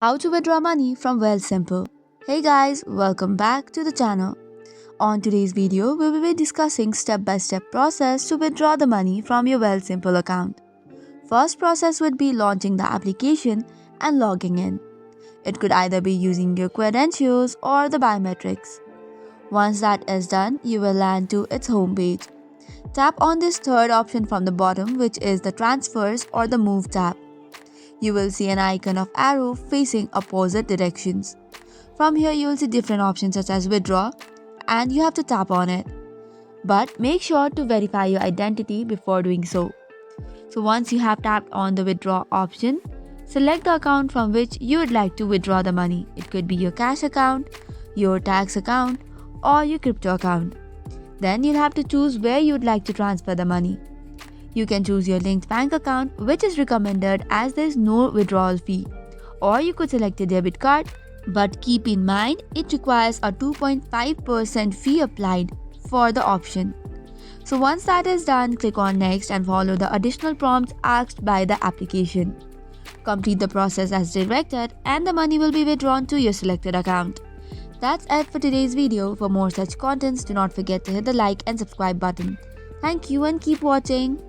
How to withdraw money from Wealthsimple. Hey guys, welcome back to the channel. On today's video, we will be discussing step-by-step process to withdraw the money from your Wealthsimple account. First process would be launching the application and logging in. It could either be using your credentials or the biometrics. Once that is done, you will land to its homepage. Tap on this third option from the bottom, which is the transfers or the move tab. You will see an icon of arrow facing opposite directions. From here you will see different options such as withdraw and you have to tap on it. But make sure to verify your identity before doing so. So once you have tapped on the withdraw option, select the account from which you would like to withdraw the money. It could be your cash account, your tax account or your crypto account. Then you'll have to choose where you would like to transfer the money. You can choose your linked bank account, which is recommended as there is no withdrawal fee. Or you could select a debit card, but keep in mind it requires a 2.5% fee applied for the option. So once that is done, click on next and follow the additional prompts asked by the application. Complete the process as directed and the money will be withdrawn to your selected account. That's it for today's video. For more such contents, do not forget to hit the like and subscribe button. Thank you and keep watching.